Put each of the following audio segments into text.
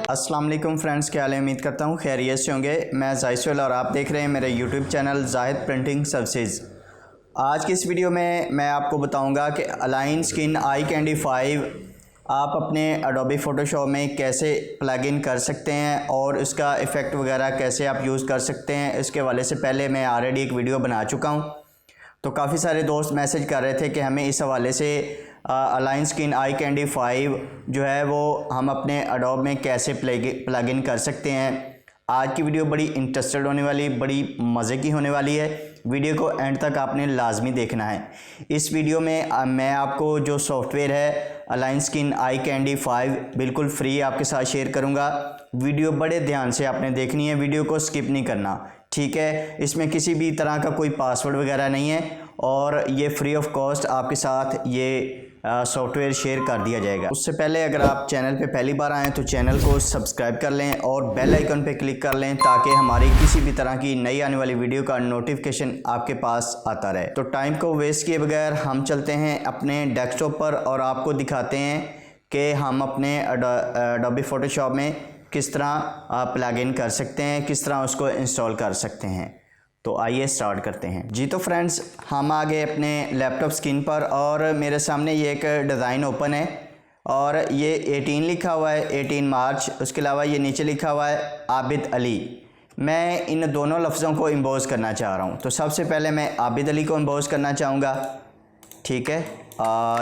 अस्सलाम वालेकुम फ्रेंड्स, क्या हाल है? उम्मीद करता हूँ खैरियत से होंगे। मैं जायसवाल और आप देख रहे हैं मेरे YouTube channel Zahid printing services. आज की इस वीडियो में मैं आपको बताऊंगा कि अलाइन स्किन आई कैंडी 5 आप अपने एडोबी फ़ोटोशॉप में कैसे प्लग इन कर सकते हैं और उसका इफ़ेक्ट वगैरह कैसे आप यूज़ कर सकते हैं। इसके हवाले से पहले मैं ऑलरेडी एक वीडियो बना चुका हूँ, तो काफ़ी सारे दोस्त मैसेज कर रहे थे कि हमें इस हवाले से अलाइन स्किन आई कैंडी 5 जो है वो हम अपने एडोब में कैसे प्लग इन कर सकते हैं। आज की वीडियो बड़ी इंटरेस्टेड होने वाली, बड़ी मज़े की होने वाली है। वीडियो को एंड तक आपने लाजमी देखना है। इस वीडियो में मैं आपको जो सॉफ्टवेयर है अलाइन स्किन आई कैंडी 5 बिल्कुल फ्री आपके साथ शेयर करूँगा। वीडियो बड़े ध्यान से आपने देखनी है, वीडियो को स्किप नहीं करना, ठीक है। इसमें किसी भी तरह का कोई पासवर्ड वगैरह नहीं है और ये फ्री ऑफ कॉस्ट आपके साथ ये सॉफ्टवेयर शेयर कर दिया जाएगा। उससे पहले अगर आप चैनल पे पहली बार आएँ तो चैनल को सब्सक्राइब कर लें और बेल आइकन पे क्लिक कर लें ताकि हमारी किसी भी तरह की नई आने वाली वीडियो का नोटिफिकेशन आपके पास आता रहे। तो टाइम को वेस्ट किए बगैर हम चलते हैं अपने डेस्कटॉप पर और आपको दिखाते हैं कि हम अपने एडोबी फ़ोटोशॉप में किस तरह प्लग इन कर सकते हैं, किस तरह उसको इंस्टॉल कर सकते हैं। तो आइए स्टार्ट करते हैं जी। तो फ्रेंड्स, हम आ गए अपने लैपटॉप स्क्रीन पर और मेरे सामने ये एक डिज़ाइन ओपन है और ये 18 लिखा हुआ है, 18 मार्च। उसके अलावा ये नीचे लिखा हुआ है आबिद अली। मैं इन दोनों लफ्ज़ों को इम्पोज करना चाह रहा हूँ, तो सबसे पहले मैं आबिद अली को इम्पोज करना चाहूँगा, ठीक है।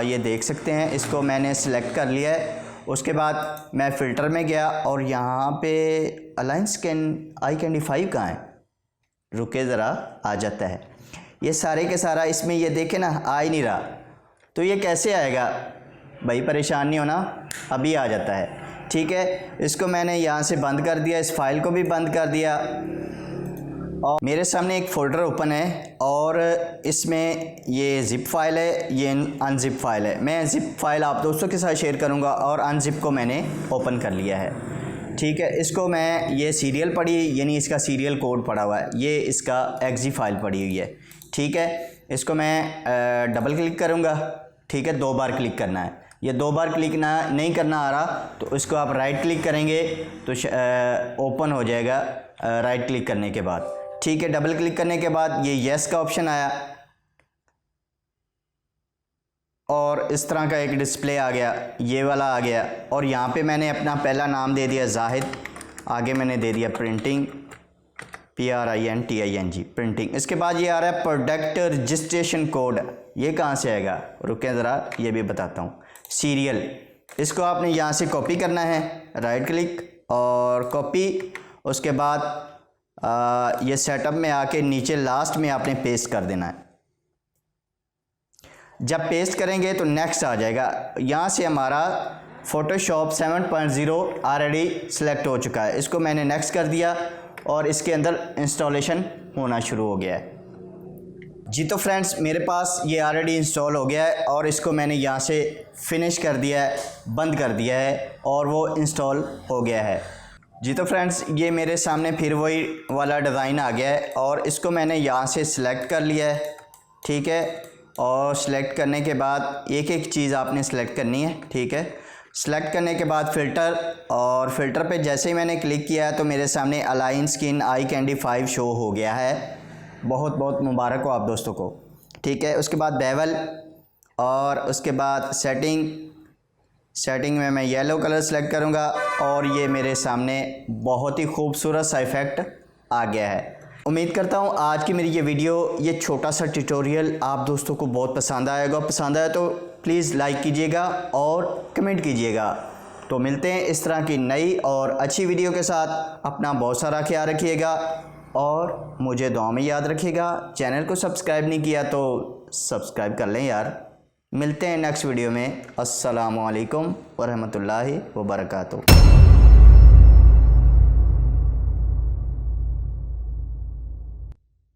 ये देख सकते हैं, इसको मैंने सिलेक्ट कर लिया है। उसके बाद मैं फ़िल्टर में गया और यहाँ पे अलाइन स्किन आई कैंडी 5 कहाँ है, रुके ज़रा, आ जाता है। ये सारे के सारा इसमें ये देखे ना आ ही नहीं रहा, तो ये कैसे आएगा भाई, परेशान नहीं होना, अभी आ जाता है, ठीक है। इसको मैंने यहाँ से बंद कर दिया, इस फाइल को भी बंद कर दिया और मेरे सामने एक फ़ोल्डर ओपन है और इसमें ये ज़िप फाइल है, ये अनजिप फाइल है। मैं ज़िप फाइल आप दोस्तों के साथ शेयर करूँगा और अनजिप को मैंने ओपन कर लिया है, ठीक है। इसको मैं ये सीरियल पड़ी, यानी इसका सीरियल कोड पड़ा हुआ है, ये इसका एक्जी फाइल पड़ी हुई है, ठीक है। इसको मैं डबल क्लिक करूँगा, ठीक है। 2 बार क्लिक करना है, ये 2 बार क्लिक नहीं करना आ रहा तो इसको आप राइट क्लिक करेंगे तो ओपन हो जाएगा राइट क्लिक करने के बाद, ठीक है। डबल क्लिक करने के बाद ये येस का ऑप्शन आया और इस तरह का एक डिस्प्ले आ गया, ये वाला आ गया और यहाँ पे मैंने अपना पहला नाम दे दिया जाहिद, आगे मैंने दे दिया प्रिंटिंग, PRINTING प्रिंटिंग। इसके बाद ये आ रहा है प्रोडक्ट रजिस्ट्रेशन कोड, ये कहाँ से आएगा, रुकें ज़रा, ये भी बताता हूँ। सीरियल, इसको आपने यहाँ से कॉपी करना है, राइट क्लिक और कॉपी। उसके बाद ये सेटअप में आके नीचे लास्ट में आपने पेस्ट कर देना है। जब पेस्ट करेंगे तो नेक्स्ट आ जाएगा। यहाँ से हमारा फ़ोटोशॉप 7.0 ऑलरेडी सिलेक्ट हो चुका है, इसको मैंने नेक्स्ट कर दिया और इसके अंदर इंस्टॉलेशन होना शुरू हो गया है जी। तो फ्रेंड्स, मेरे पास ये ऑलरेडी इंस्टॉल हो गया है और इसको मैंने यहाँ से फिनिश कर दिया है, बंद कर दिया है और वो इंस्टॉल हो गया है जी। तो फ्रेंड्स, ये मेरे सामने फिर वही वाला डिज़ाइन आ गया है और इसको मैंने यहाँ से सिलेक्ट कर लिया है, ठीक है। और सिलेक्ट करने के बाद एक एक चीज़ आपने सेलेक्ट करनी है, ठीक है। सेलेक्ट करने के बाद फ़िल्टर, और फ़िल्टर पे जैसे ही मैंने क्लिक किया तो मेरे सामने align skin eye candy 5 show हो गया है। बहुत बहुत मुबारक हो आप दोस्तों को, ठीक है। उसके बाद बेवल और उसके बाद सेटिंग में मैं येलो कलर सेलेक्ट करूँगा और ये मेरे सामने बहुत ही खूबसूरत सा इफ़ेक्ट आ गया है। उम्मीद करता हूँ आज की मेरी ये वीडियो, ये छोटा सा ट्यूटोरियल आप दोस्तों को बहुत पसंद आएगा। पसंद आया तो प्लीज़ लाइक कीजिएगा और कमेंट कीजिएगा। तो मिलते हैं इस तरह की नई और अच्छी वीडियो के साथ। अपना बहुत सारा ख्याल रखिएगा और मुझे दुआ में याद रखिएगा। चैनल को सब्सक्राइब नहीं किया तो सब्सक्राइब कर लें यार। मिलते हैं नेक्स्ट वीडियो में। अस्सलामु अलैकुम वरहमतुल्लाहि वबरकातुहू।